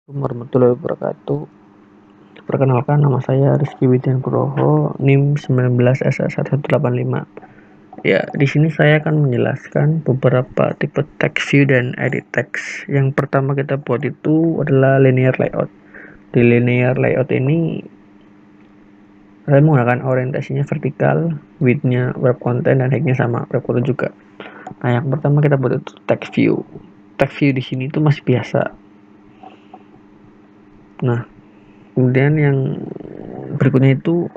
Warahmatullahi wabarakatuh. Perkenalkan, nama saya Rizky Widianpuroho, NIM 19SA1185. Ya, di sini saya akan menjelaskan beberapa tipe text view dan edit text. Yang pertama kita buat itu adalah linear layout. Di linear layout ini saya menggunakan orientasinya vertikal, width-nya web content, dan height-nya sama, web content juga. Nah, yang pertama kita buat itu text view. Text view di sini itu masih biasa. Nah, kemudian yang berikutnya itu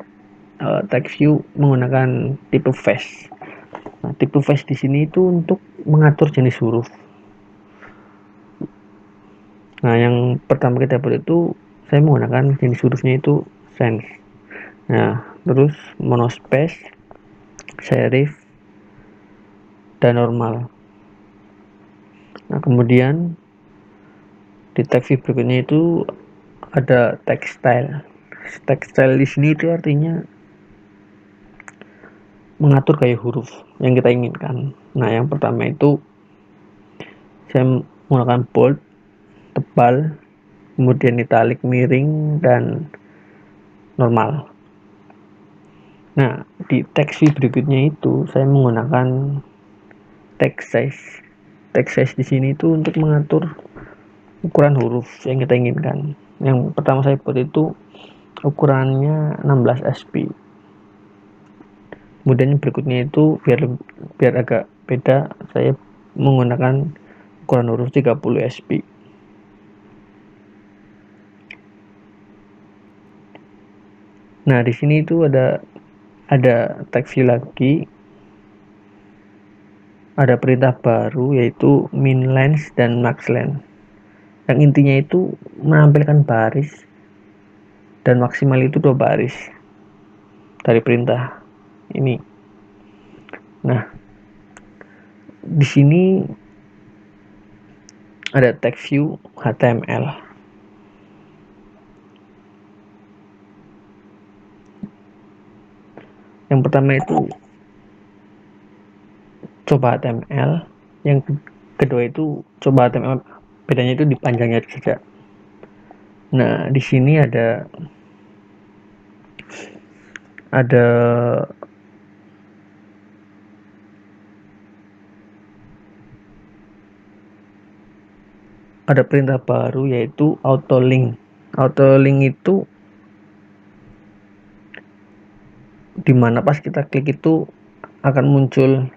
text view menggunakan tipe face. Nah, tipe face di sini itu untuk mengatur jenis huruf. Nah, yang pertama kita buat itu saya menggunakan jenis hurufnya itu sans. Nah, terus monospace, serif, dan normal. Nah, kemudian di text view berikutnya itu ada text style. Text style di sini itu artinya mengatur gaya huruf yang kita inginkan. Nah, yang pertama itu saya menggunakan bold, tebal, kemudian italic, miring, dan normal. Nah, di text view berikutnya itu saya menggunakan text size. Text size di sini itu untuk mengatur ukuran huruf yang kita inginkan. Yang pertama saya buat itu ukurannya 16 sp. Kemudian berikutnya itu biar agak beda, saya menggunakan ukuran huruf 30 sp. Nah, di sini itu ada text view lagi, ada perintah baru yaitu min length dan max length. Yang intinya itu menampilkan baris dan maksimal itu 2 baris dari perintah ini. Nah, di sini ada text view HTML. Yang pertama itu coba HTML, yang kedua itu coba HTML. Bedanya itu di panjangnya saja. Nah, di sini ada perintah baru yaitu auto link. Auto link itu dimana pas kita klik itu akan muncul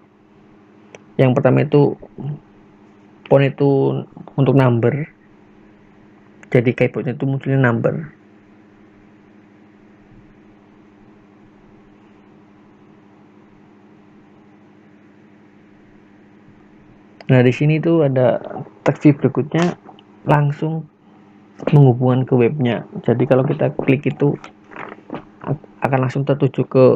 yang pertama itu font itu untuk number, jadi keyboardnya itu munculnya number. Nah, di sini tuh ada text view berikutnya langsung menghubungkan ke webnya. Jadi kalau kita klik itu akan langsung tertuju ke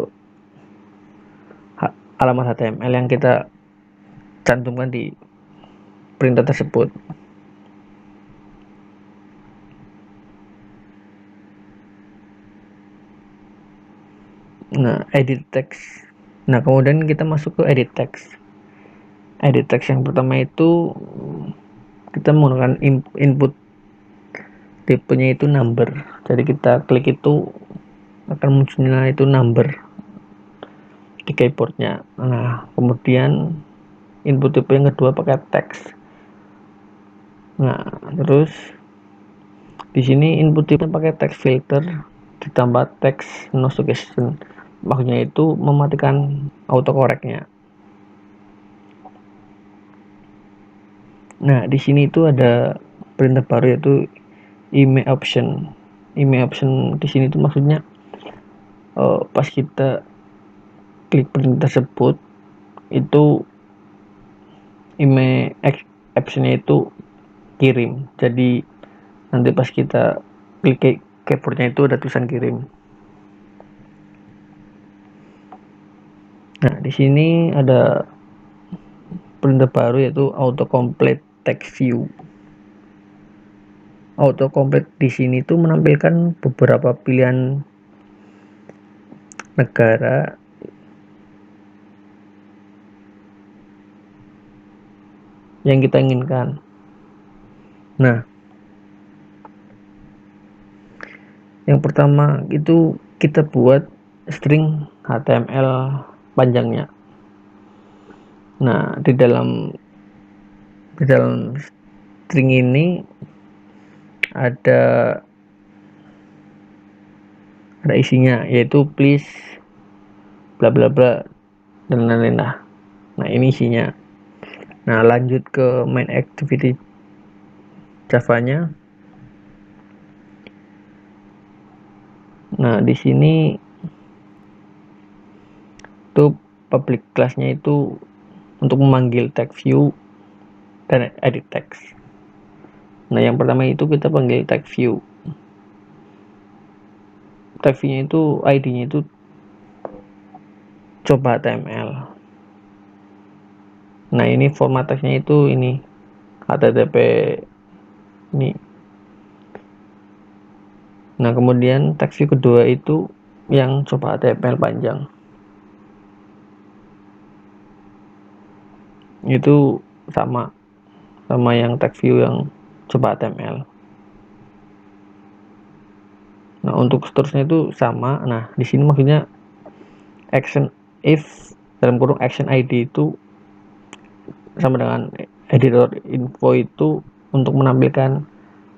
alamat HTML yang kita cantumkan di perintah tersebut. Nah, edit text. Nah, kemudian kita masuk ke edit text. Edit text yang pertama itu kita menggunakan input tipenya itu number. Jadi kita klik itu akan munculnya itu number di keyboardnya. Nah, kemudian input tipe yang kedua pakai teks. Nah, terus di sini input tipe pakai text filter ditambah text no suggestion. Maksudnya itu mematikan autocorrectnya. Nah, di sini itu ada perintah baru yaitu image option. Image option di sini itu maksudnya pas kita klik perintah tersebut itu image optionnya itu kirim. Jadi nanti pas kita klik keyboardnya itu ada tulisan kirim. Nah, di sini ada perintah baru yaitu auto complete text view. Auto complete di sini tuh menampilkan beberapa pilihan negara yang kita inginkan. Nah, Yang pertama itu kita buat string HTML panjangnya. Nah, di dalam string ini ada isinya, yaitu please bla bla bla dan lain-lain lah. Nah, ini isinya. Nah, lanjut ke main activity Java-nya. Nah, di sini tuh public class-nya itu untuk memanggil text view dan edit text. Nah, yang pertama itu kita panggil text view. Text view-nya itu ID-nya itu coba HTML. Nah, ini format text-nya itu ini HTTP ini. Nah, kemudian text view kedua itu yang coba HTML panjang. Itu sama yang text view yang coba HTML. Nah, untuk seterusnya itu sama. Nah, di sini maksudnya action if dalam kurung action ID itu sama dengan editor info itu untuk menampilkan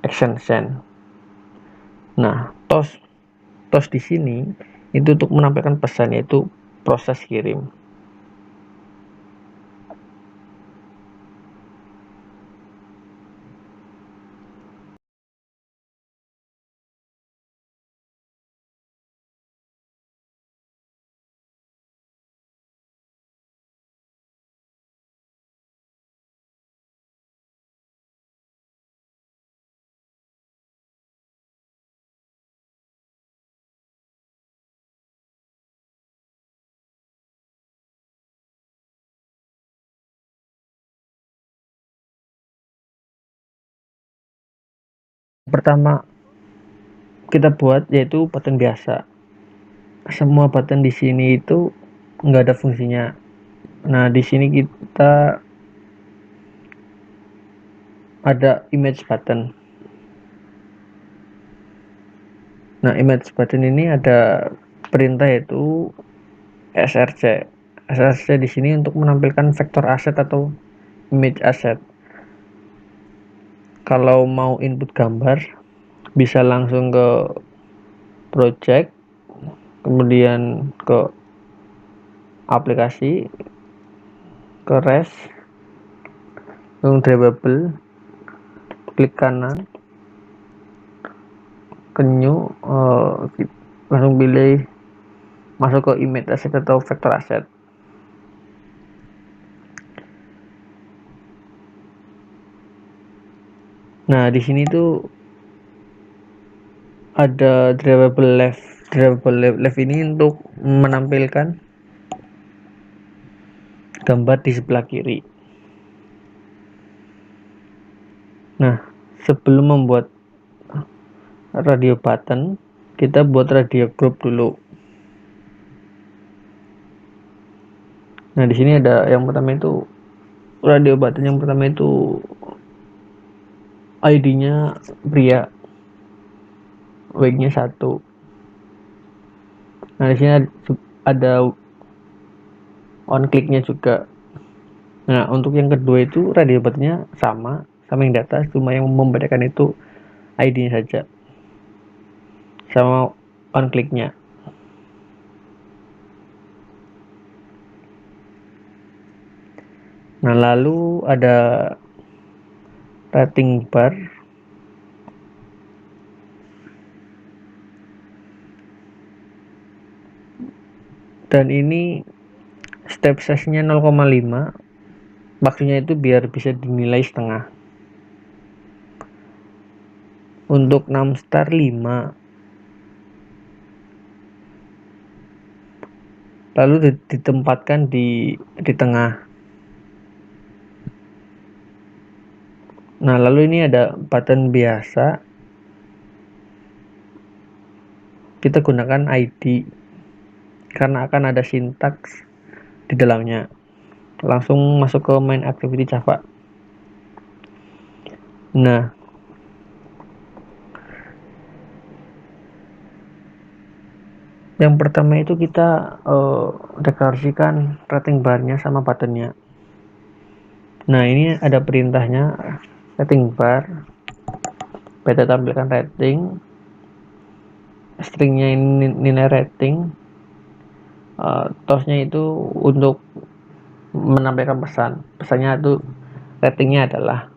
action send. Nah, tos di sini itu untuk menampilkan pesan, yaitu proses kirim. Pertama kita buat yaitu button biasa. Semua button di sini itu nggak ada fungsinya. Nah, di sini kita ada image button. Nah, image button ini ada perintah yaitu src. src di sini untuk menampilkan vektor asset atau image asset. Kalau mau input gambar bisa langsung ke project, kemudian ke aplikasi, ke res, langsung drivable, klik kanan, ke new, langsung pilih masuk ke image asset atau vector asset. Nah, di sini tuh ada drivable left. Drivable left ini untuk menampilkan gambar di sebelah kiri. Nah, sebelum membuat radio button, kita buat radio group dulu. Nah, di sini ada yang pertama itu radio button yang pertama itu ID-nya pria, weight-nya 1. Nah, di sini ada on click-nya juga. Nah, untuk yang kedua itu radio button-nya sama yang di atas, cuma yang membedakan itu ID-nya saja sama on click-nya. Nah, lalu ada rating bar. Dan ini step size-nya 0,5. Maksudnya itu biar bisa dinilai setengah. Untuk 6 star 5. Lalu ditempatkan di tengah. Nah, lalu ini ada button biasa. Kita gunakan ID karena akan ada sintaks di dalamnya. Langsung masuk ke main activity Java. Nah, Yang pertama itu kita deklarasikan rating barnya sama buttonnya. Nah, ini ada perintahnya rating bar, kita tampilkan rating, stringnya ini nilai rating, tosnya itu untuk menampilkan pesannya itu ratingnya adalah.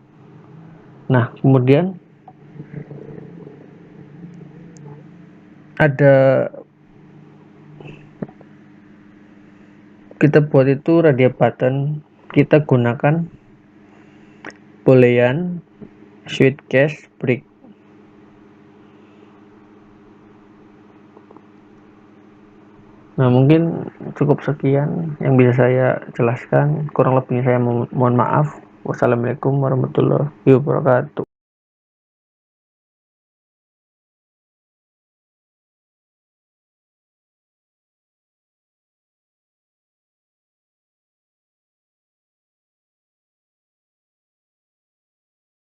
Nah, kemudian ada kita buat itu radio button, kita gunakan boolean switch case break. Nah, mungkin cukup sekian yang bisa saya jelaskan, kurang lebihnya saya mohon maaf. Wassalamualaikum warahmatullahi wabarakatuh.